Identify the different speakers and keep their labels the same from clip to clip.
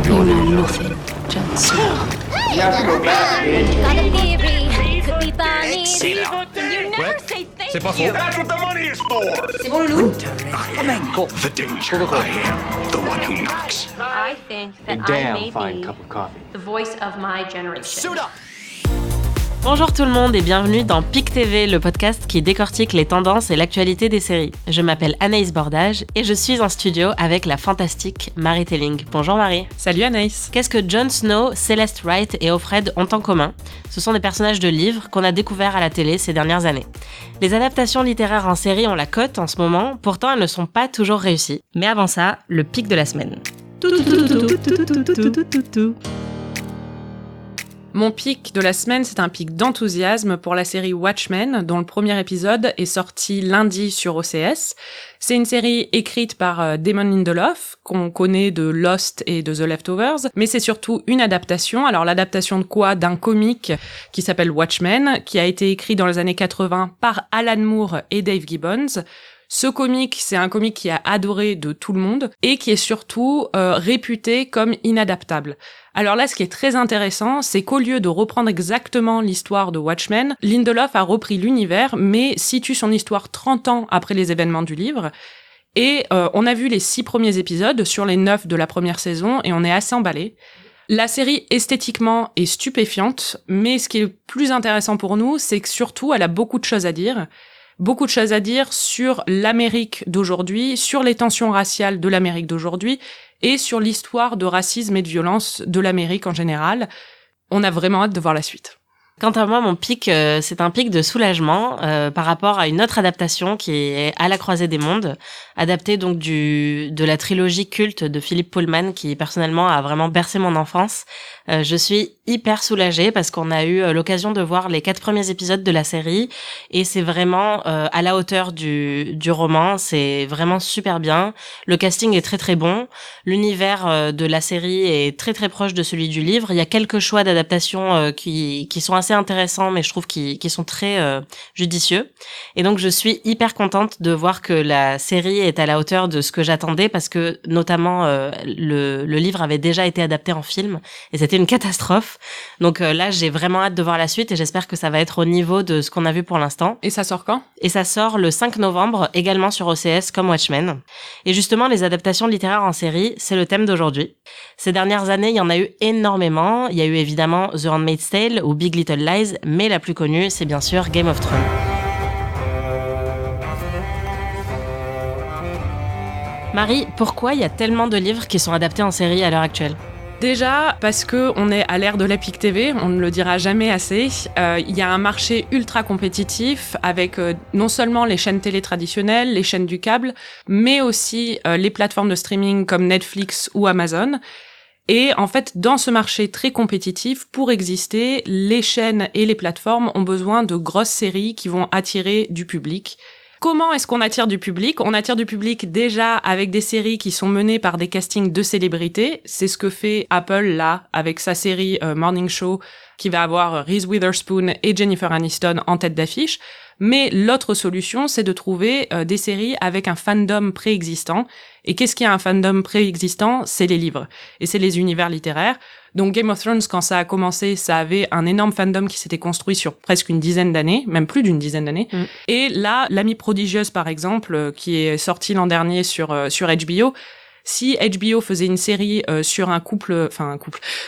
Speaker 1: You know nothing, Jon Snow.
Speaker 2: Got a theory. Could be Barney.
Speaker 3: Sit down.
Speaker 2: You never
Speaker 3: Ouais.
Speaker 2: say thank
Speaker 3: C'est pas
Speaker 2: you.
Speaker 3: faux. That's what the money is for.
Speaker 4: C'est bon, Loulou?
Speaker 3: I am the danger. I am the one who knocks.
Speaker 5: I think that I may be the voice of my generation.
Speaker 3: Suit up.
Speaker 6: Bonjour tout le monde et bienvenue dans PIC TV, le podcast qui décortique les tendances et l'actualité des séries. Je m'appelle Anaïs Bordage et je suis en studio avec la fantastique Marie Telling. Bonjour Marie.
Speaker 7: Salut Anaïs.
Speaker 6: Qu'est-ce que Jon Snow, Celeste Wright et Offred ont en commun ? Ce sont des personnages de livres qu'on a découverts à la télé ces dernières années. Les adaptations littéraires en série ont la cote en ce moment, pourtant elles ne sont pas toujours réussies. Mais avant ça, le pic de la semaine.
Speaker 7: Mon pic de la semaine, c'est un pic d'enthousiasme pour la série Watchmen, dont le premier épisode est sorti lundi sur OCS. C'est une série écrite par Damon Lindelof, qu'on connaît de Lost et de The Leftovers, mais c'est surtout une adaptation. Alors l'adaptation de quoi ? D'un comic qui s'appelle Watchmen, qui a été écrit dans les années 80 par Alan Moore et Dave Gibbons. Ce comic, c'est un comic qui est adoré de tout le monde et qui est surtout réputé comme inadaptable. Alors là, ce qui est très intéressant, c'est qu'au lieu de reprendre exactement l'histoire de Watchmen, Lindelof a repris l'univers, mais situe son histoire 30 ans après les événements du livre. Et on a vu les 6 premiers épisodes sur les 9 de la première saison et on est assez emballé. La série, esthétiquement, est stupéfiante, mais ce qui est le plus intéressant pour nous, c'est que surtout, elle a beaucoup de choses à dire. Beaucoup de choses à dire sur l'Amérique d'aujourd'hui, sur les tensions raciales de l'Amérique d'aujourd'hui et sur l'histoire de racisme et de violence de l'Amérique en général. On a vraiment hâte de voir la suite.
Speaker 6: Quant à moi, mon pic, c'est un pic de soulagement par rapport à une autre adaptation qui est À la croisée des mondes, adaptée donc de la trilogie culte de Philip Pullman qui personnellement a vraiment bercé mon enfance. Je suis hyper soulagée parce qu'on a eu l'occasion de voir les 4 premiers épisodes de la série et c'est vraiment à la hauteur du roman, c'est vraiment super bien. Le casting est très très bon, l'univers de la série est très très proche de celui du livre. Il y a quelques choix d'adaptation qui sont assez intéressants, mais je trouve qu'ils sont très judicieux. Et donc je suis hyper contente de voir que la série est à la hauteur de ce que j'attendais parce que notamment le livre avait déjà été adapté en film et c'était une catastrophe. Donc là, j'ai vraiment hâte de voir la suite et j'espère que ça va être au niveau de ce qu'on a vu pour l'instant.
Speaker 7: Et ça sort quand ?
Speaker 6: Et ça sort le 5 novembre, également sur OCS comme Watchmen. Et justement, les adaptations littéraires en série, c'est le thème d'aujourd'hui. Ces dernières années, il y en a eu énormément. Il y a eu évidemment The Handmaid's Tale ou Big Little Lies, mais la plus connue, c'est bien sûr Game of Thrones. Marie, pourquoi il y a tellement de livres qui sont adaptés en série à l'heure actuelle ?
Speaker 7: Déjà, parce que on est à l'ère de la PIC TV, on ne le dira jamais assez. Il y a un marché ultra compétitif avec non seulement les chaînes télé traditionnelles, les chaînes du câble, mais aussi les plateformes de streaming comme Netflix ou Amazon. Et en fait, dans ce marché très compétitif, pour exister, les chaînes et les plateformes ont besoin de grosses séries qui vont attirer du public. Comment est-ce qu'on attire du public ? On attire du public déjà avec des séries qui sont menées par des castings de célébrités. C'est ce que fait Apple là, avec sa série Morning Show, qui va avoir Reese Witherspoon et Jennifer Aniston en tête d'affiche. Mais l'autre solution, c'est de trouver des séries avec un fandom préexistant. Et qu'est-ce qu'il y a un fandom préexistant ? C'est les livres. Et c'est les univers littéraires. Donc Game of Thrones, quand ça a commencé, ça avait un énorme fandom qui s'était construit sur presque une dizaine d'années, même plus d'une dizaine d'années. Et là, L'Amie prodigieuse, par exemple, qui est sorti l'an dernier sur HBO, si HBO faisait une série sur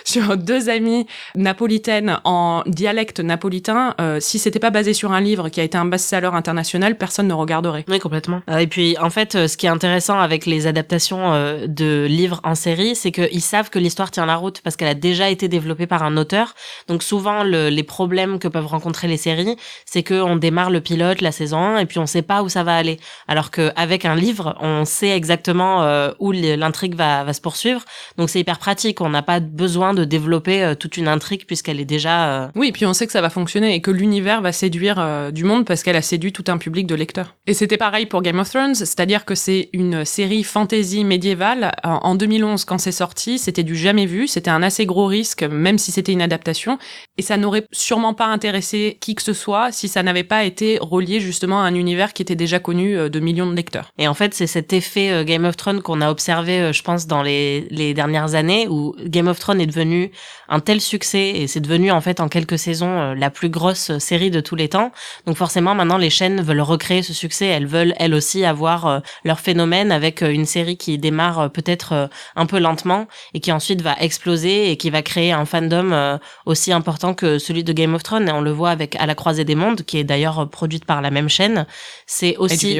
Speaker 7: sur 2 amies napolitaines en dialecte napolitain, si c'était pas basé sur un livre qui a été un best-seller international, personne ne regarderait.
Speaker 6: Oui, complètement. Et puis, en fait, ce qui est intéressant avec les adaptations de livres en série, c'est qu'ils savent que l'histoire tient la route parce qu'elle a déjà été développée par un auteur. Donc, souvent, les problèmes que peuvent rencontrer les séries, c'est qu'on démarre le pilote, la saison 1, et puis on sait pas où ça va aller. Alors qu'avec un livre, on sait exactement où l'intrigue va se poursuivre. Donc c'est hyper pratique, on n'a pas besoin de développer toute une intrigue puisqu'elle est déjà...
Speaker 7: Oui, et puis on sait que ça va fonctionner et que l'univers va séduire du monde parce qu'elle a séduit tout un public de lecteurs. Et c'était pareil pour Game of Thrones, c'est-à-dire que c'est une série fantasy médiévale. En 2011, quand c'est sorti, c'était du jamais vu, c'était un assez gros risque, même si c'était une adaptation. Et ça n'aurait sûrement pas intéressé qui que ce soit si ça n'avait pas été relié justement à un univers qui était déjà connu de millions de lecteurs.
Speaker 6: Et en fait, c'est cet effet Game of Thrones qu'on a observé, je pense, dans les dernières années, où Game of Thrones est devenu un tel succès, et c'est devenu en fait en quelques saisons la plus grosse série de tous les temps. Donc forcément, maintenant, les chaînes veulent recréer ce succès. Elles veulent, elles aussi, avoir leur phénomène avec une série qui démarre peut-être un peu lentement et qui ensuite va exploser et qui va créer un fandom aussi important que celui de Game of Thrones. Et on le voit avec À la croisée des mondes, qui est d'ailleurs produite par la même chaîne. C'est aussi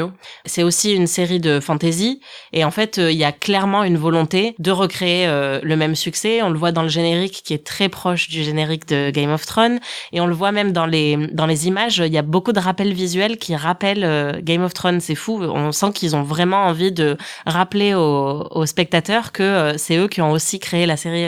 Speaker 6: une série de fantasy. Et en fait, il y a clairement une volonté de recréer le même succès. On le voit dans le générique qui est très proche du générique de Game of Thrones. Et on le voit même dans les images. Il y a beaucoup de rappels visuels qui rappellent Game of Thrones. C'est fou. On sent qu'ils ont vraiment envie de rappeler aux spectateurs que c'est eux qui ont aussi créé la série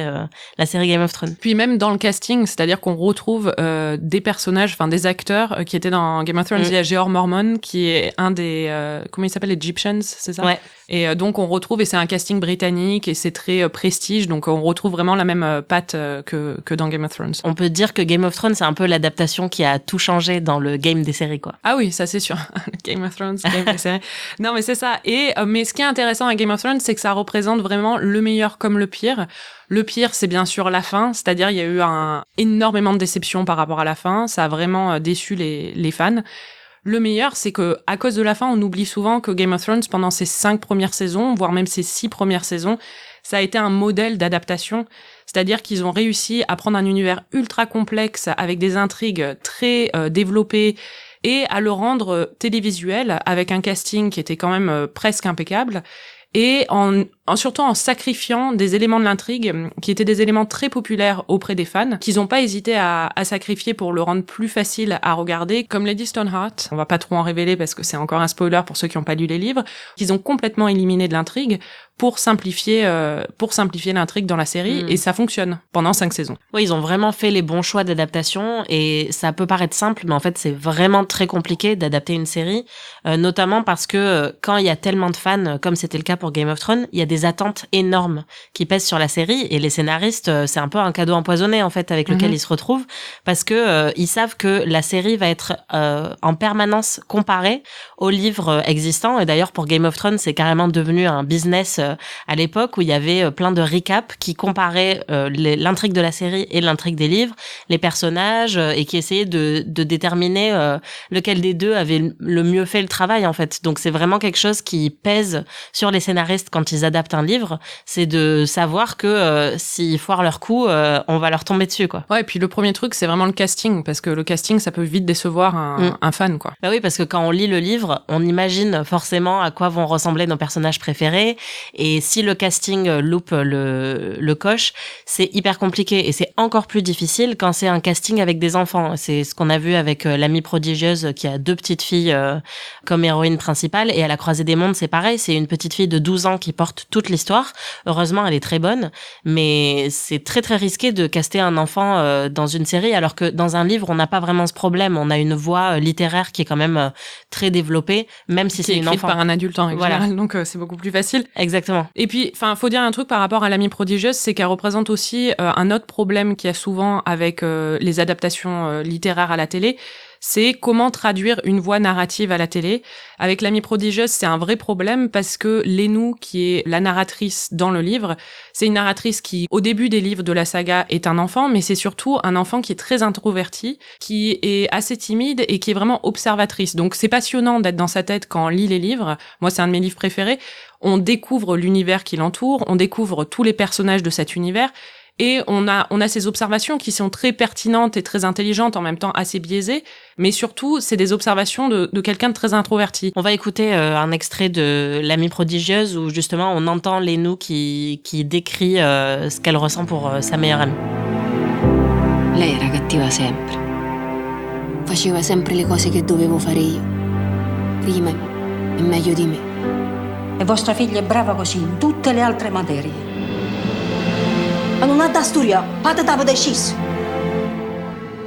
Speaker 6: Game of Thrones.
Speaker 7: Puis même dans le casting, c'est-à-dire qu'on retrouve des personnages, enfin des acteurs qui étaient dans Game of Thrones. Il y a Jeor Mormont qui est un des comment il s'appelle, Egyptians, c'est ça?
Speaker 6: Ouais.
Speaker 7: Et donc on retrouve, et c'est un casting britannique et c'est très prestige, donc on retrouve vraiment la même patte que dans Game of Thrones.
Speaker 6: On peut dire que Game of Thrones, c'est un peu l'adaptation qui a tout changé dans le game des séries, quoi.
Speaker 7: Ah oui, ça c'est sûr. Game of Thrones, game des séries. Non mais c'est ça. Et mais ce qui est intéressant à Game of Thrones, c'est que ça représente vraiment le meilleur comme le pire. Le pire, c'est bien sûr la fin, c'est-à-dire il y a eu énormément de déceptions par rapport à la fin, ça a vraiment déçu les fans. Le meilleur, c'est que à cause de la fin, on oublie souvent que Game of Thrones, pendant ses 5 premières saisons, voire même ses 6 premières saisons, ça a été un modèle d'adaptation. C'est-à-dire qu'ils ont réussi à prendre un univers ultra complexe avec des intrigues très développées et à le rendre télévisuel avec un casting qui était quand même presque impeccable. Et surtout en sacrifiant des éléments de l'intrigue qui étaient des éléments très populaires auprès des fans, qu'ils n'ont pas hésité à sacrifier pour le rendre plus facile à regarder, comme Lady Stoneheart. On va pas trop en révéler parce que c'est encore un spoiler pour ceux qui n'ont pas lu les livres, qu'ils ont complètement éliminé de l'intrigue pour simplifier l'intrigue dans la série, et ça fonctionne pendant 5 saisons.
Speaker 6: Oui, ils ont vraiment fait les bons choix d'adaptation, et ça peut paraître simple, mais en fait c'est vraiment très compliqué d'adapter une série, notamment parce que quand il y a tellement de fans, comme c'était le cas pour Game of Thrones, il y a des attentes énormes qui pèsent sur la série, et les scénaristes, c'est un peu un cadeau empoisonné en fait avec lequel ils se retrouvent, parce que ils savent que la série va être en permanence comparée aux livres existants. Et d'ailleurs pour Game of Thrones, c'est carrément devenu un business à l'époque où il y avait plein de recaps qui comparaient l'intrigue de la série et l'intrigue des livres, les personnages, et qui essayaient de déterminer lequel des deux avait le mieux fait le travail en fait. Donc c'est vraiment quelque chose qui pèse sur les scénaristes quand ils adaptent un livre, c'est de savoir que s'ils foirent leur coup, on va leur tomber dessus, quoi.
Speaker 7: Ouais, et puis le premier truc, c'est vraiment le casting, parce que le casting, ça peut vite décevoir un fan, quoi.
Speaker 6: Bah oui, parce que quand on lit le livre, on imagine forcément à quoi vont ressembler nos personnages préférés, et si le casting loupe le coche, c'est hyper compliqué, et c'est encore plus difficile quand c'est un casting avec des enfants. C'est ce qu'on a vu avec l'amie prodigieuse qui a 2 petites filles comme héroïne principale, et à la croisée des mondes, c'est pareil, c'est une petite fille de 12 ans qui porte toute l'histoire. Heureusement, elle est très bonne, mais c'est très très risqué de caster un enfant dans une série, alors que dans un livre, on n'a pas vraiment ce problème. On a une voix littéraire qui est quand même très développée, même si c'est une enfant.
Speaker 7: Par un adulte en général, donc c'est beaucoup plus facile.
Speaker 6: Exactement.
Speaker 7: Et puis, faut dire un truc par rapport à l'amie prodigieuse, c'est qu'elle représente aussi un autre problème qu'il y a souvent avec les adaptations littéraires à la télé, c'est comment traduire une voix narrative à la télé. Avec l'amie prodigieuse, c'est un vrai problème parce que Lénou, qui est la narratrice dans le livre, c'est une narratrice qui, au début des livres de la saga, est un enfant, mais c'est surtout un enfant qui est très introverti, qui est assez timide et qui est vraiment observatrice. Donc c'est passionnant d'être dans sa tête quand on lit les livres. Moi, c'est un de mes livres préférés. On découvre l'univers qui l'entoure, on découvre tous les personnages de cet univers, et on a ces observations qui sont très pertinentes et très intelligentes, en même temps assez biaisées, mais surtout, c'est des observations de quelqu'un de très introverti.
Speaker 6: On va écouter un extrait de l'amie prodigieuse où justement on entend Lénou qui décrit ce qu'elle ressent pour sa meilleure amie.
Speaker 1: Lei era cattiva sempre. Faceva sempre le cose che dovevo fare io. Prima e meglio di me.
Speaker 4: E vostra figlia è brava così in tutte le altre materie. Ma non ha da studiare, patata deciso.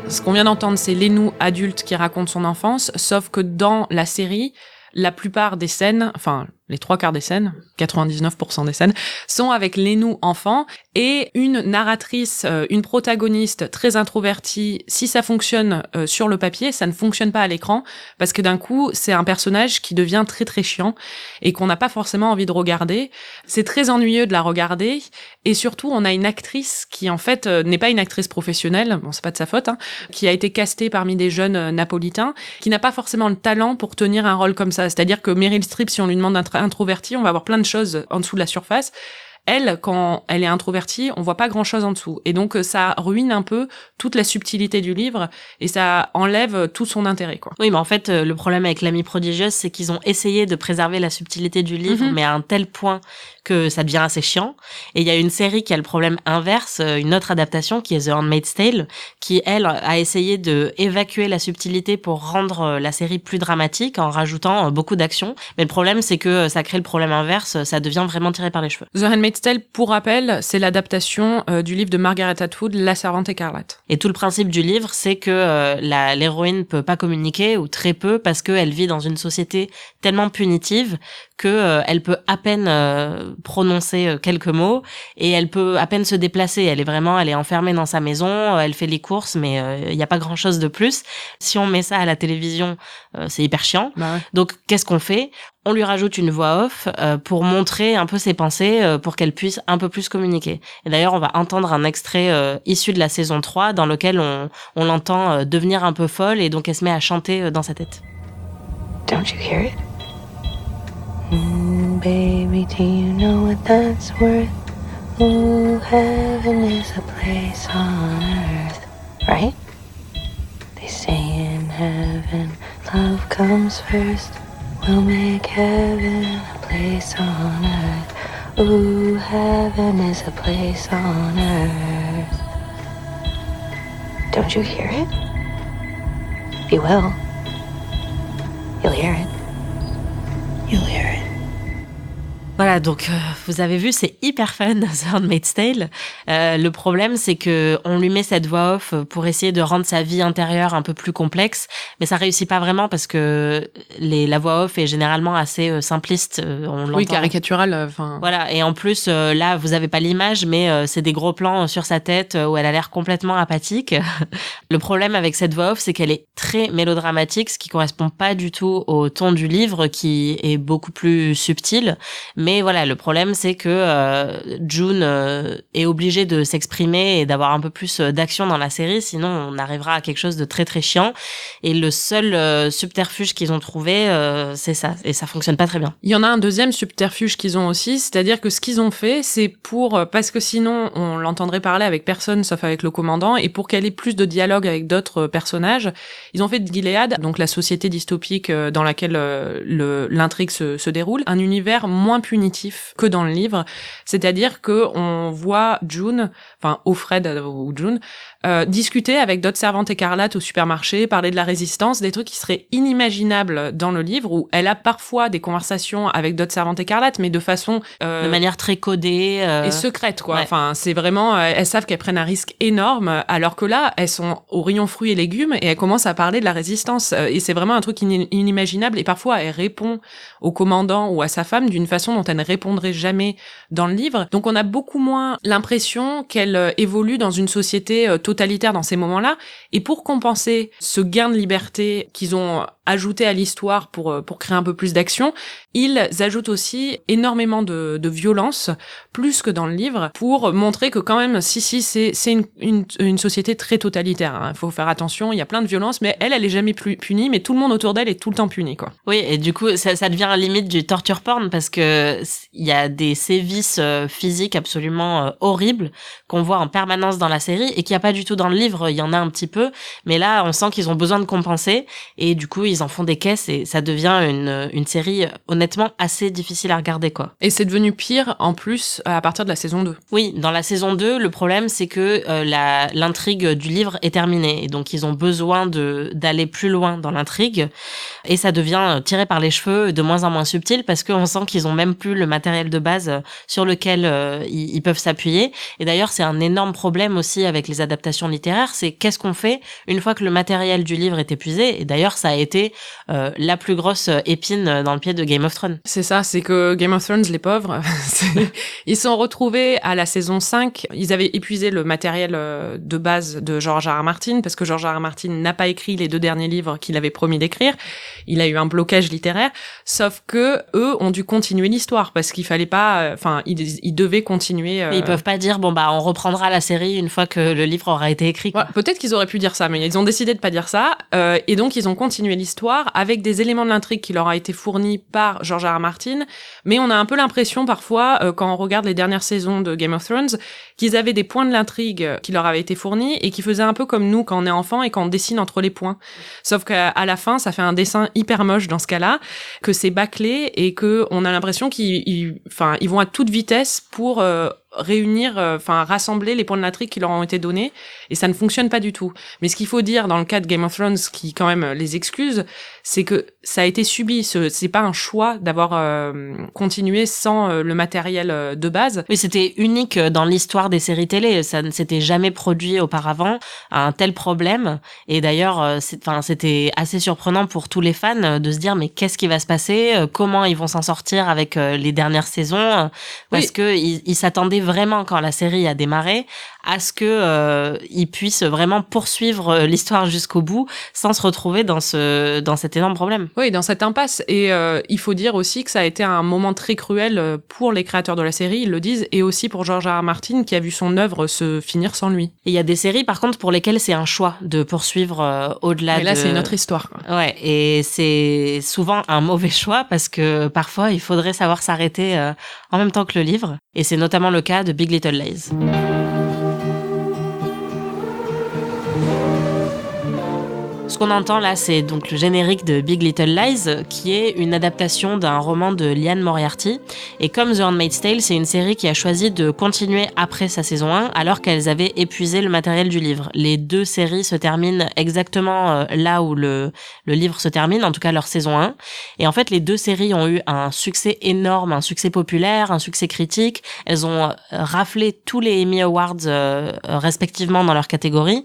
Speaker 7: Ce qu'on vient d'entendre, c'est Lénou adulte qui raconte son enfance, sauf que dans la série, la plupart des scènes, enfin les 3/4 des scènes, 99% des scènes, sont avec Lénou enfant et une narratrice, une protagoniste très introvertie. Si ça fonctionne sur le papier, ça ne fonctionne pas à l'écran parce que d'un coup, c'est un personnage qui devient très très chiant et qu'on n'a pas forcément envie de regarder. C'est très ennuyeux de la regarder et surtout, on a une actrice qui en fait n'est pas une actrice professionnelle, bon c'est pas de sa faute, qui a été castée parmi des jeunes napolitains, qui n'a pas forcément le talent pour tenir un rôle comme ça. C'est-à-dire que Meryl Streep, si on lui demande d'être introvertie, on va avoir plein de choses en dessous de la surface. Elle, quand elle est introvertie, on voit pas grand-chose en dessous. Et donc, ça ruine un peu toute la subtilité du livre et ça enlève tout son intérêt, quoi.
Speaker 6: Oui, mais en fait, le problème avec L'Amie prodigieuse, c'est qu'ils ont essayé de préserver la subtilité du livre, mais à un tel point que ça devient assez chiant. Et il y a une série qui a le problème inverse, une autre adaptation qui est The Handmaid's Tale, qui, elle, a essayé de évacuer la subtilité pour rendre la série plus dramatique en rajoutant beaucoup d'action. Mais le problème, c'est que ça crée le problème inverse, ça devient vraiment tiré par les cheveux.
Speaker 7: The Handmaid's Tale, pour rappel, c'est l'adaptation du livre de Margaret Atwood, La Servante écarlate.
Speaker 6: Et tout le principe du livre, c'est que l'héroïne peut pas communiquer, ou très peu, parce qu'elle vit dans une société tellement punitive que elle peut à peine prononcer quelques mots et elle peut à peine se déplacer. Elle est enfermée dans sa maison, elle fait les courses, mais il y a pas grand-chose de plus. Si on met ça à la télévision, c'est hyper chiant.
Speaker 7: Bah ouais.
Speaker 6: Donc qu'est-ce qu'on fait ? On lui rajoute une voix off pour montrer un peu ses pensées, pour qu'elle puisse un peu plus communiquer. Et d'ailleurs, on va entendre un extrait issu de la saison 3 dans lequel on l'entend devenir un peu folle et donc elle se met à chanter dans sa tête.
Speaker 8: Don't you hear it? Baby, do you know what that's worth? Ooh, heaven is a place on earth, right? They say in heaven, love comes first. We'll make heaven a place on earth. Ooh, heaven is a place on earth. Don't you hear it? You will. You'll hear it. You'll hear it.
Speaker 6: Voilà, donc vous avez vu, c'est hyper fun, The Handmaid's Tale. Le problème, c'est que on lui met cette voix off pour essayer de rendre sa vie intérieure un peu plus complexe, mais ça réussit pas vraiment parce que la voix off est généralement assez simpliste. On l'entend.
Speaker 7: Oui, caricaturale. Enfin.
Speaker 6: Voilà, et en plus, là, vous avez pas l'image, mais c'est des gros plans sur sa tête où elle a l'air complètement apathique. Le problème avec cette voix off, c'est qu'elle est très mélodramatique, ce qui correspond pas du tout au ton du livre, qui est beaucoup plus subtil. Mais voilà, le problème, c'est que June est obligée de s'exprimer et d'avoir un peu plus d'action dans la série, sinon on arrivera à quelque chose de très très chiant. Et le seul subterfuge qu'ils ont trouvé, c'est ça, et ça fonctionne pas très bien.
Speaker 7: Il y en a un deuxième subterfuge qu'ils ont aussi, c'est-à-dire que ce qu'ils ont fait, c'est parce que sinon on l'entendrait parler avec personne sauf avec le commandant, et pour qu'elle ait plus de dialogue avec d'autres personnages, ils ont fait de Gilead, donc la société dystopique dans laquelle l'intrigue se déroule, un univers moins punitif que dans le livre, c'est-à-dire que on voit June, enfin Offred ou June, discuter avec d'autres servantes écarlates au supermarché, parler de la résistance, des trucs qui seraient inimaginables dans le livre, où elle a parfois des conversations avec d'autres servantes écarlates, mais de façon
Speaker 6: de manière très codée
Speaker 7: et secrète, quoi.
Speaker 6: Ouais.
Speaker 7: Enfin, c'est vraiment, elles savent qu'elles prennent un risque énorme, alors que là, elles sont au rayon fruits et légumes et elles commencent à parler de la résistance. Et c'est vraiment un truc inimaginable. Et parfois, elle répond au commandant ou à sa femme d'une façon dont elle ne répondrait jamais dans le livre. Donc, on a beaucoup moins l'impression qu'elle évolue dans une société totalitaire dans ces moments-là. Et pour compenser ce gain de liberté qu'ils ont ajouté à l'histoire pour créer un peu plus d'action, ils ajoutent aussi énormément de violence, plus que dans le livre, pour montrer que quand même, c'est une société très totalitaire. Hein. Faut faire attention, il y a plein de violence, mais elle est jamais punie, mais tout le monde autour d'elle est tout le temps puni, quoi.
Speaker 6: Oui, et du coup, ça devient à la limite du torture porn parce que il y a des sévices physiques absolument horribles qu'on voit en permanence dans la série et qu'il n'y a pas du tout dans le livre. Il y en a un petit peu, mais là, on sent qu'ils ont besoin de compenser et du coup, ils en font des caisses et ça devient une série honnêtement assez difficile à regarder, quoi.
Speaker 7: Et c'est devenu pire en plus à partir de la saison 2.
Speaker 6: Oui, dans la saison 2, le problème c'est que l'intrigue du livre est terminée et donc ils ont besoin d'aller plus loin dans l'intrigue et ça devient tiré par les cheveux, de moins en moins subtil parce qu'on sent qu'ils ont même plus le matériel de base sur lequel ils peuvent s'appuyer. Et d'ailleurs, c'est un énorme problème aussi avec les adaptations littéraires, c'est qu'est-ce qu'on fait une fois que le matériel du livre est épuisé. Et d'ailleurs, ça a été été la plus grosse épine dans le pied de Game of Thrones.
Speaker 7: C'est ça, c'est que Game of Thrones, les pauvres, ils sont retrouvés à la saison 5, ils avaient épuisé le matériel de base de George R.R. Martin, parce que George R.R. Martin n'a pas écrit les 2 derniers livres qu'il avait promis d'écrire. Il a eu un blocage littéraire, sauf que eux ont dû continuer l'histoire, parce qu'il fallait pas, ils devaient continuer.
Speaker 6: Ils peuvent pas dire, on reprendra la série une fois que le livre aura été écrit.
Speaker 7: Ouais, peut-être qu'ils auraient pu dire ça, mais ils ont décidé de pas dire ça, et donc ils ont continué l'histoire avec des éléments de l'intrigue qui leur a été fournis par George R.R. Martin, mais on a un peu l'impression parfois, quand on regarde les dernières saisons de Game of Thrones, qu'ils avaient des points de l'intrigue qui leur avaient été fournis et qui faisaient un peu comme nous quand on est enfant et quand on dessine entre les points. Sauf qu'à la fin, ça fait un dessin hyper moche dans ce cas-là, que c'est bâclé et que on a l'impression qu'ils vont à toute vitesse pour rassembler les points de l'intrigue qui leur ont été donnés, et ça ne fonctionne pas du tout. Mais ce qu'il faut dire dans le cas de Game of Thrones, qui quand même les excuse, c'est que ça a été subi. C'est pas un choix d'avoir continué sans le matériel de base.
Speaker 6: Oui, c'était unique dans l'histoire des séries télé. Ça ne s'était jamais produit auparavant un tel problème. Et d'ailleurs, c'était assez surprenant pour tous les fans de se dire mais qu'est-ce qui va se passer ? Comment ils vont s'en sortir avec les dernières saisons ? Parce que ils s'attendaient vraiment, quand la série a démarré, à ce que ils puissent vraiment poursuivre l'histoire jusqu'au bout sans se retrouver dans cet énorme problème.
Speaker 7: Oui, dans cette impasse. Et il faut dire aussi que ça a été un moment très cruel pour les créateurs de la série, ils le disent, et aussi pour George R.R. Martin qui a vu son œuvre se finir sans lui.
Speaker 6: Et il y a des séries par contre pour lesquelles c'est un choix de poursuivre au-delà de...
Speaker 7: Et là c'est une autre histoire.
Speaker 6: Ouais, et c'est souvent un mauvais choix parce que parfois il faudrait savoir s'arrêter en même temps que le livre. Et c'est notamment le cas de Big Little Lies. Ce qu'on entend là, c'est donc le générique de Big Little Lies, qui est une adaptation d'un roman de Liane Moriarty. Et comme The Handmaid's Tale, c'est une série qui a choisi de continuer après sa saison 1, alors qu'elles avaient épuisé le matériel du livre. Les 2 séries se terminent exactement là où le livre se termine, en tout cas leur saison 1. Et en fait, les 2 séries ont eu un succès énorme, un succès populaire, un succès critique. Elles ont raflé tous les Emmy Awards respectivement dans leur catégorie.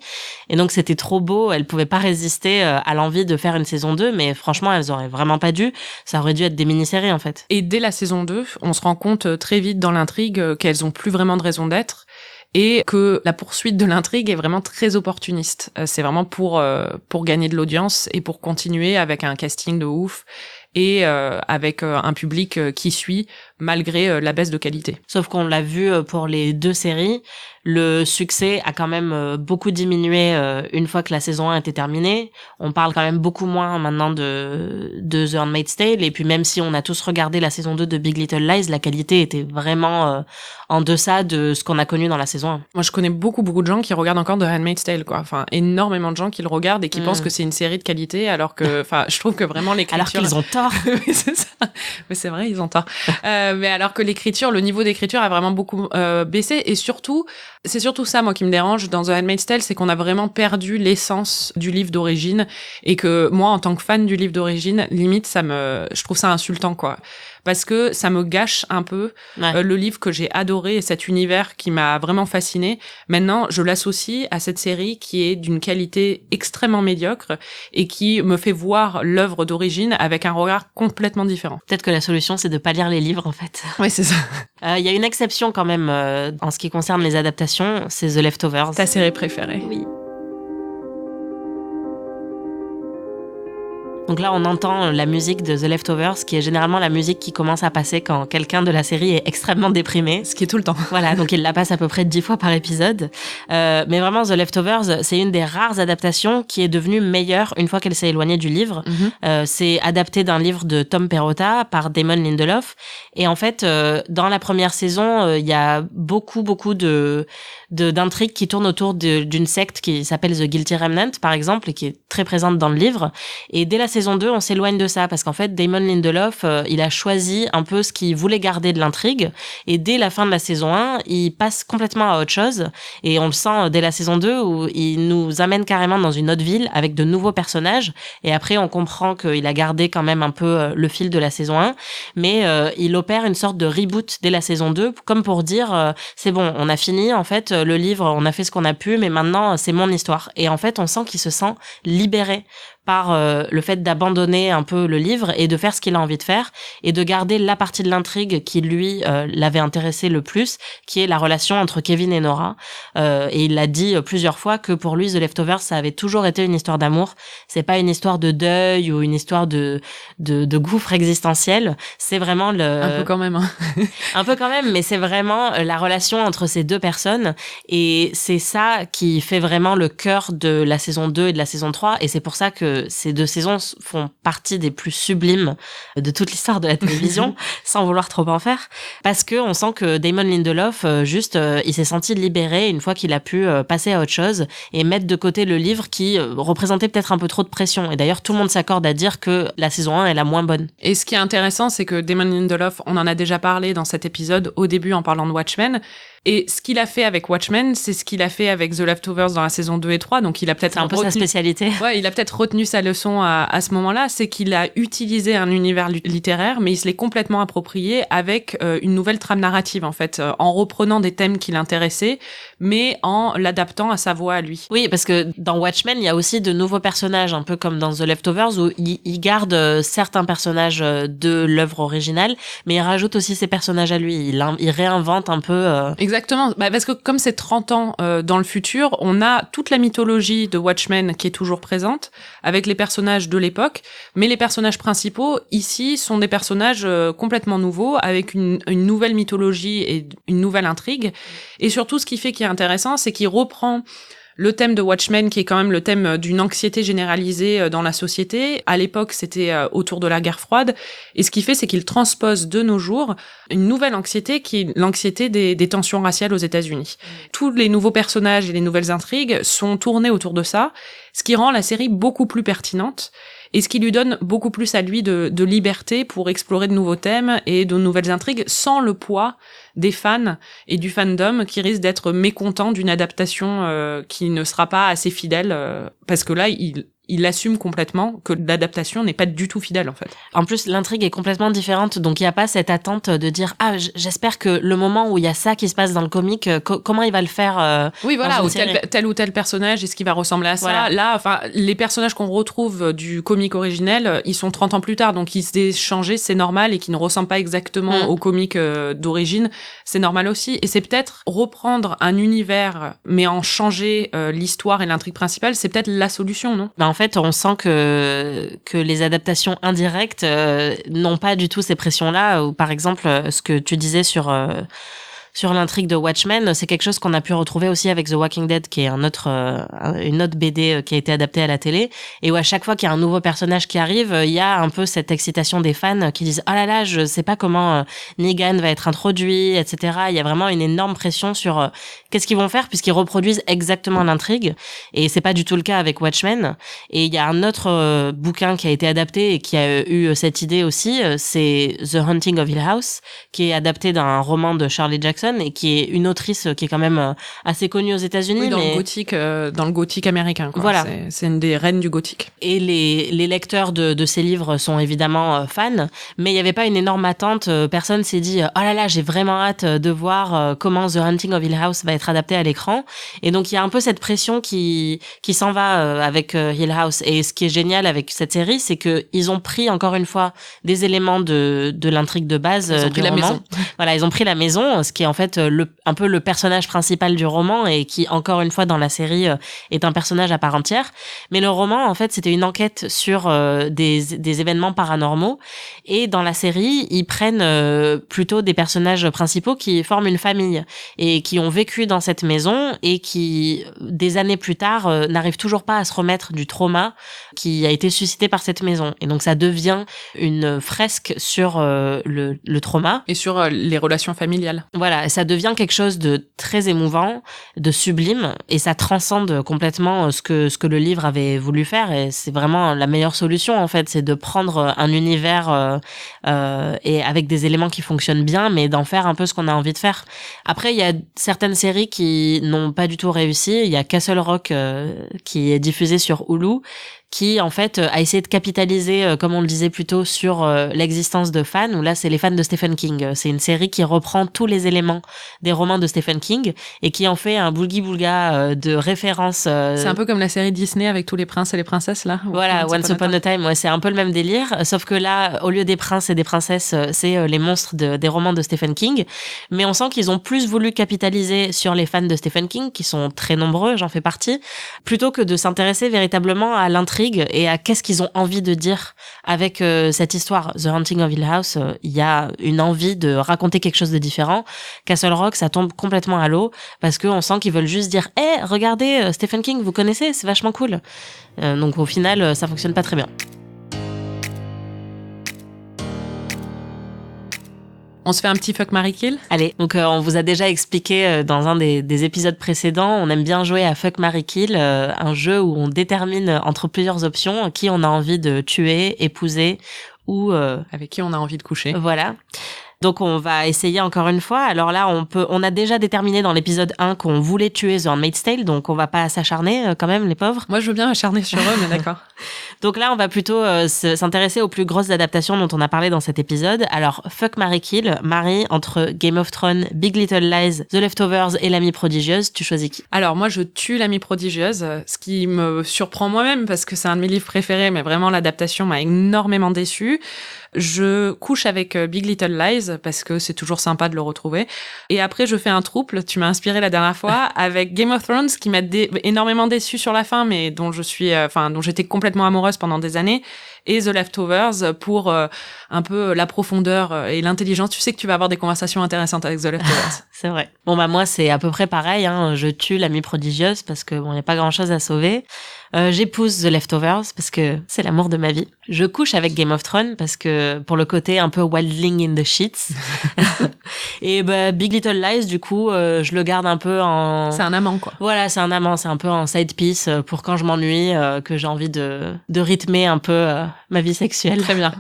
Speaker 6: Et donc c'était trop beau, elles pouvaient pas résister à l'envie de faire une saison 2, mais franchement, elles auraient vraiment pas dû. Ça aurait dû être des mini-séries, en fait.
Speaker 7: Et dès la saison 2, on se rend compte très vite dans l'intrigue qu'elles ont plus vraiment de raison d'être et que la poursuite de l'intrigue est vraiment très opportuniste. C'est vraiment pour gagner de l'audience et pour continuer avec un casting de ouf et avec un public qui suit malgré la baisse de qualité.
Speaker 6: Sauf qu'on l'a vu pour les 2 séries, le succès a quand même beaucoup diminué une fois que la saison 1 était terminée. On parle quand même beaucoup moins maintenant de The Handmaid's Tale, et puis même si on a tous regardé la saison 2 de Big Little Lies, la qualité était vraiment en deçà de ce qu'on a connu dans la saison 1.
Speaker 7: Moi, je connais beaucoup de gens qui regardent encore The Handmaid's Tale, quoi. Enfin, énormément de gens qui le regardent et qui pensent que c'est une série de qualité, alors que, je trouve que vraiment l'écriture...
Speaker 6: Alors qu'ils ont tort.
Speaker 7: Oui, c'est ça. Mais c'est vrai, ils ont tort. Mais alors que l'écriture, le niveau d'écriture a vraiment beaucoup baissé, et surtout, c'est surtout ça, moi, qui me dérange dans The Handmaid's Tale, c'est qu'on a vraiment perdu l'essence du livre d'origine, et que moi, en tant que fan du livre d'origine, limite, je trouve ça insultant, quoi. Parce que ça me gâche un peu le livre que j'ai adoré et cet univers qui m'a vraiment fasciné. Maintenant, je l'associe à cette série qui est d'une qualité extrêmement médiocre et qui me fait voir l'œuvre d'origine avec un regard complètement différent.
Speaker 6: Peut-être que la solution, c'est de pas lire les livres, en fait.
Speaker 7: Oui, c'est ça.
Speaker 6: Il y a une exception quand même en ce qui concerne les adaptations, c'est The Leftovers.
Speaker 7: Ta série préférée.
Speaker 6: Oui. Donc là, on entend la musique de The Leftovers, qui est généralement la musique qui commence à passer quand quelqu'un de la série est extrêmement déprimé.
Speaker 7: Ce qui est tout le temps.
Speaker 6: Voilà, donc il la passe à peu près 10 fois par épisode. Mais vraiment, The Leftovers, c'est une des rares adaptations qui est devenue meilleure une fois qu'elle s'est éloignée du livre. C'est adapté d'un livre de Tom Perrotta par Damon Lindelof. Et en fait, dans la première saison, il y a beaucoup d'intrigues qui tournent autour d'une secte qui s'appelle The Guilty Remnant, par exemple, et qui est très présente dans le livre. Et dès la saison 2, on s'éloigne de ça, parce qu'en fait, Damon Lindelof, il a choisi un peu ce qu'il voulait garder de l'intrigue, et dès la fin de la saison 1, il passe complètement à autre chose, et on le sent dès la saison 2, où il nous amène carrément dans une autre ville, avec de nouveaux personnages, et après, on comprend qu'il a gardé quand même un peu le fil de la saison 1, mais il opère une sorte de reboot dès la saison 2, comme pour dire, c'est bon, on a fini, en fait, le livre, on a fait ce qu'on a pu, mais maintenant, c'est mon histoire. Et en fait, on sent qu'il se sent libéré par le fait d'abandonner un peu le livre et de faire ce qu'il a envie de faire et de garder la partie de l'intrigue qui lui l'avait intéressé le plus, qui est la relation entre Kevin et Nora. Et il l'a dit plusieurs fois que pour lui The Leftovers ça avait toujours été une histoire d'amour. C'est pas une histoire de deuil ou une histoire de gouffre existentiel. C'est vraiment
Speaker 7: un peu quand même. Hein.
Speaker 6: Un peu quand même, mais c'est vraiment la relation entre ces deux personnes et c'est ça qui fait vraiment le cœur de la saison 2 et de la saison 3 et c'est pour ça que ces deux saisons font partie des plus sublimes de toute l'histoire de la télévision sans vouloir trop en faire parce que on sent que Damon Lindelof il s'est senti libéré une fois qu'il a pu passer à autre chose et mettre de côté le livre qui représentait peut-être un peu trop de pression et d'ailleurs tout le monde s'accorde à dire que la saison 1 est la moins bonne.
Speaker 7: Et ce qui est intéressant c'est que Damon Lindelof, on en a déjà parlé dans cet épisode au début en parlant de Watchmen. Et ce qu'il a fait avec Watchmen, c'est ce qu'il a fait avec The Leftovers dans la saison 2 et 3. Donc, il a peut-être
Speaker 6: c'est un peu sa spécialité.
Speaker 7: Ouais, il a peut-être retenu sa leçon à ce moment-là. C'est qu'il a utilisé un univers littéraire, mais il se l'est complètement approprié avec une nouvelle trame narrative, en fait, en reprenant des thèmes qui l'intéressaient, mais en l'adaptant à sa voix à lui.
Speaker 6: Oui, parce que dans Watchmen, il y a aussi de nouveaux personnages, un peu comme dans The Leftovers, où il garde certains personnages de l'œuvre originale, mais il rajoute aussi ses personnages à lui. Il réinvente un peu...
Speaker 7: Exactement, parce que comme c'est 30 ans dans le futur, on a toute la mythologie de Watchmen qui est toujours présente, avec les personnages de l'époque, mais les personnages principaux, ici, sont des personnages complètement nouveaux, avec une nouvelle mythologie et une nouvelle intrigue. Et surtout, ce qui fait qu'il est intéressant, c'est qu'il reprend le thème de Watchmen, qui est quand même le thème d'une anxiété généralisée dans la société. À l'époque, c'était autour de la guerre froide. Et ce qu'il fait, c'est qu'il transpose de nos jours une nouvelle anxiété, qui est l'anxiété des tensions raciales aux États-Unis. Tous les nouveaux personnages et les nouvelles intrigues sont tournés autour de ça, ce qui rend la série beaucoup plus pertinente et ce qui lui donne beaucoup plus à lui de liberté pour explorer de nouveaux thèmes et de nouvelles intrigues sans le poids des fans et du fandom qui risquent d'être mécontents d'une adaptation qui ne sera pas assez fidèle parce que là, il assume complètement que l'adaptation n'est pas du tout fidèle, en fait.
Speaker 6: En plus, l'intrigue est complètement différente, donc il n'y a pas cette attente de dire « Ah, j'espère que le moment où il y a ça qui se passe dans le comic, comment il va le faire
Speaker 7: oui, voilà, ou tel ou tel personnage, est-ce qu'il va ressembler à ça voilà. Là, enfin, les personnages qu'on retrouve du comic originel, ils sont 30 ans plus tard, donc ils s'est changé, c'est normal, et qui ne ressemblent pas exactement au comic d'origine, c'est normal aussi. Et c'est peut-être reprendre un univers, mais en changer l'histoire et l'intrigue principale, c'est peut-être la solution, non ?
Speaker 6: En fait, on sent que les adaptations indirectes n'ont pas du tout ces pressions-là. Ou par exemple, ce que tu disais sur l'intrigue de Watchmen, c'est quelque chose qu'on a pu retrouver aussi avec The Walking Dead, qui est une autre BD qui a été adaptée à la télé, et où à chaque fois qu'il y a un nouveau personnage qui arrive, il y a un peu cette excitation des fans qui disent « Oh là là, je sais pas comment Negan va être introduit, etc. » Il y a vraiment une énorme pression sur qu'est-ce qu'ils vont faire, puisqu'ils reproduisent exactement l'intrigue, et c'est pas du tout le cas avec Watchmen. Et il y a un autre bouquin qui a été adapté et qui a eu cette idée aussi, c'est The Haunting of Hill House, qui est adapté d'un roman de Shirley Jackson, et qui est une autrice qui est quand même assez connue aux États-Unis.
Speaker 7: Oui, dans le gothique américain, quoi.
Speaker 6: Voilà.
Speaker 7: C'est une des reines du gothique.
Speaker 6: Et les lecteurs de ces livres sont évidemment fans, mais il n'y avait pas une énorme attente. Personne s'est dit « Oh là là, j'ai vraiment hâte de voir comment The Haunting of Hill House va être adapté à l'écran ». Et donc, il y a un peu cette pression qui s'en va avec Hill House. Et ce qui est génial avec cette série, c'est qu'ils ont pris, encore une fois, des éléments de l'intrigue de base du roman. Maison. Voilà, ils ont pris la maison, ce qui est en fait un peu le personnage principal du roman et qui, encore une fois, dans la série, est un personnage à part entière. Mais le roman, en fait, c'était une enquête sur des événements paranormaux. Et dans la série, ils prennent plutôt des personnages principaux qui forment une famille et qui ont vécu dans cette maison et qui, des années plus tard, n'arrivent toujours pas à se remettre du trauma qui a été suscité par cette maison. Et donc, ça devient une fresque sur le trauma.
Speaker 7: Et sur les relations familiales.
Speaker 6: Voilà, ça devient quelque chose de très émouvant, de sublime, et ça transcende complètement ce que le livre avait voulu faire, et c'est vraiment la meilleure solution, en fait, c'est de prendre un univers et avec des éléments qui fonctionnent bien, mais d'en faire un peu ce qu'on a envie de faire. Après, il y a certaines séries qui n'ont pas du tout réussi. Il y a Castle Rock qui est diffusé sur Hulu, qui en fait a essayé de capitaliser, comme on le disait plus tôt, sur l'existence de fans, où là c'est les fans de Stephen King. C'est une série qui reprend tous les éléments des romans de Stephen King et qui en fait un boulga de références.
Speaker 7: C'est un peu comme la série Disney avec tous les princes et les princesses là.
Speaker 6: Voilà, Once Upon a Time, ouais, c'est un peu le même délire, sauf que là, au lieu des princes et des princesses, c'est les monstres des romans de Stephen King. Mais on sent qu'ils ont plus voulu capitaliser sur les fans de Stephen King, qui sont très nombreux, j'en fais partie, plutôt que de s'intéresser véritablement à l'intrigue et à qu'est-ce qu'ils ont envie de dire avec cette histoire. The Haunting of Hill House, il y a une envie de raconter quelque chose de différent. Castle Rock, ça tombe complètement à l'eau parce qu'on sent qu'ils veulent juste dire « regardez, Stephen King, vous connaissez, c'est vachement cool ». Donc au final, ça fonctionne pas très bien.
Speaker 7: On se fait un petit fuck, marry, kill ?
Speaker 6: Allez, donc on vous a déjà expliqué dans un des épisodes précédents, on aime bien jouer à fuck, marry, kill, un jeu où on détermine entre plusieurs options qui on a envie de tuer, épouser ou...
Speaker 7: avec qui on a envie de coucher.
Speaker 6: Voilà. Donc on va essayer encore une fois. Alors là, on a déjà déterminé dans l'épisode 1 qu'on voulait tuer The Handmaid's Tale, donc on va pas s'acharner quand même, les pauvres.
Speaker 7: Moi, je veux bien m'acharner sur eux, mais d'accord.
Speaker 6: Donc là, on va plutôt s'intéresser aux plus grosses adaptations dont on a parlé dans cet épisode. Alors, fuck, marry, kill. Marie, entre Game of Thrones, Big Little Lies, The Leftovers et L'Amie prodigieuse, tu choisis qui ?
Speaker 7: Alors moi, je tue L'Amie prodigieuse, ce qui me surprend moi-même parce que c'est un de mes livres préférés, mais vraiment l'adaptation m'a énormément déçue. Je couche avec Big Little Lies parce que c'est toujours sympa de le retrouver. Et après, je fais un trouble. Tu m'as inspiré la dernière fois avec Game of Thrones, qui m'a énormément déçue sur la fin, mais dont j'étais complètement amoureuse pendant des années. Et The Leftovers pour un peu la profondeur et l'intelligence. Tu sais que tu vas avoir des conversations intéressantes avec The Leftovers.
Speaker 6: C'est vrai. Bon, moi, c'est à peu près pareil, hein. Je tue L'Amie prodigieuse parce que bon, y a pas grand chose à sauver. J'épouse The Leftovers parce que c'est l'amour de ma vie. Je couche avec Game of Thrones parce que pour le côté un peu wildling in the sheets. Et Big Little Lies, du coup, je le garde un peu en...
Speaker 7: C'est un amant, quoi.
Speaker 6: Voilà, c'est un amant, c'est un peu en side piece pour quand je m'ennuie, que j'ai envie de rythmer un peu ma vie sexuelle.
Speaker 7: Très bien.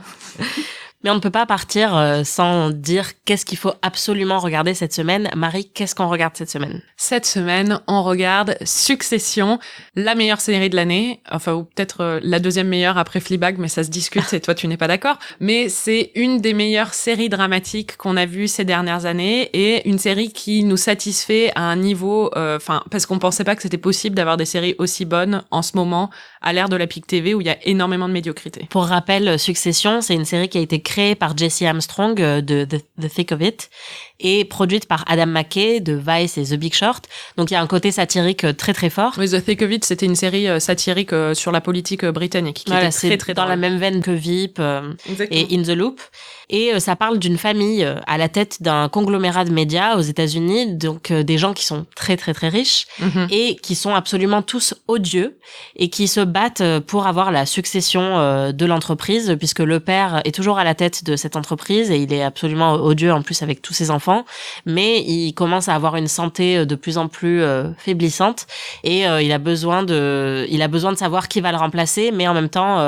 Speaker 6: Mais on ne peut pas partir sans dire qu'est-ce qu'il faut absolument regarder cette semaine. Marie, qu'est-ce qu'on regarde cette semaine ?
Speaker 7: Cette semaine, on regarde Succession, la meilleure série de l'année. Enfin, ou peut-être la deuxième meilleure après Fleabag, mais ça se discute et toi, tu n'es pas d'accord. Mais c'est une des meilleures séries dramatiques qu'on a vues ces dernières années et une série qui nous satisfait à un niveau... parce qu'on pensait pas que c'était possible d'avoir des séries aussi bonnes en ce moment, à l'ère de la PIC TV, où il y a énormément de médiocrité.
Speaker 6: Pour rappel, Succession, c'est une série qui a été créée par Jesse Armstrong de The Thick of It et produite par Adam McKay de Vice et The Big Short. Donc il y a un côté satirique très très fort.
Speaker 7: Oui, The Thick of It, c'était une série satirique sur la politique britannique qui était très très
Speaker 6: dans
Speaker 7: drôle.
Speaker 6: La même veine que VIP et In the Loop. Et ça parle d'une famille à la tête d'un conglomérat de médias aux États-Unis, donc des gens qui sont très très très riches et qui sont absolument tous odieux et qui se battent pour avoir la succession de l'entreprise, puisque le père est toujours à la tête de cette entreprise et il est absolument odieux en plus avec tous ses enfants, mais il commence à avoir une santé de plus en plus faiblissante et il a besoin de savoir qui va le remplacer, mais en même temps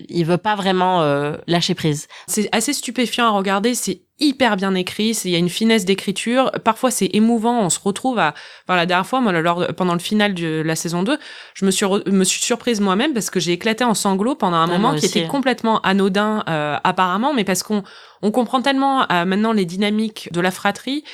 Speaker 6: il veut pas vraiment lâcher prise.
Speaker 7: C'est assez stupéfiant à regarder, c'est hyper bien écrit, il y a une finesse d'écriture, parfois c'est émouvant, on se retrouve la dernière fois, moi, pendant le final de la saison 2, je me suis surprise moi-même parce que j'ai éclaté en sanglots pendant un moment qui était complètement anodin apparemment, mais parce qu'on comprend tellement maintenant les dynamiques de la fratrie.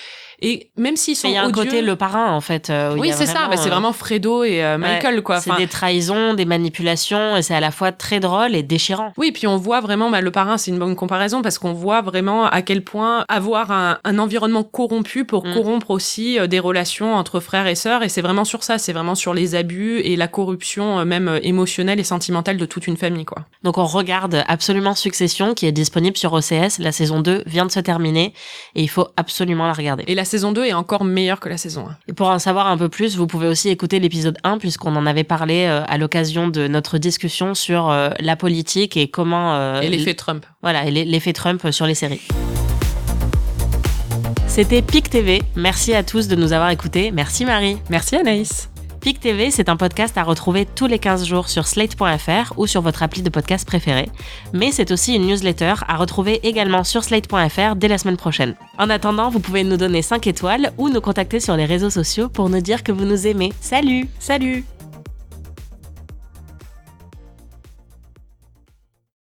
Speaker 7: Et même s'ils sont odieux... Il y a un côté
Speaker 6: le parrain, en fait.
Speaker 7: Oui, c'est ça. C'est vraiment Fredo et Michael, quoi.
Speaker 6: C'est des trahisons, des manipulations, et c'est à la fois très drôle et déchirant.
Speaker 7: Oui, puis on voit vraiment... le parrain, c'est une bonne comparaison, parce qu'on voit vraiment à quel point avoir un environnement corrompu pour corrompre aussi des relations entre frères et sœurs, et c'est vraiment sur ça. C'est vraiment sur les abus et la corruption, même émotionnelle et sentimentale de toute une famille, quoi.
Speaker 6: Donc on regarde absolument Succession, qui est disponible sur OCS. La saison 2 vient de se terminer, et il faut absolument la regarder.
Speaker 7: Et la saison 2 est encore meilleure que la saison 1.
Speaker 6: Et pour en savoir un peu plus, vous pouvez aussi écouter l'épisode 1 puisqu'on en avait parlé à l'occasion de notre discussion sur la politique et comment...
Speaker 7: et l'effet Trump.
Speaker 6: Voilà, et l'effet Trump sur les séries. C'était PIC TV. Merci à tous de nous avoir écoutés. Merci Marie.
Speaker 7: Merci Anaïs.
Speaker 6: PIC TV, c'est un podcast à retrouver tous les 15 jours sur slate.fr ou sur votre appli de podcast préféré. Mais c'est aussi une newsletter à retrouver également sur slate.fr dès la semaine prochaine. En attendant, vous pouvez nous donner 5 étoiles ou nous contacter sur les réseaux sociaux pour nous dire que vous nous aimez. Salut!
Speaker 7: Salut!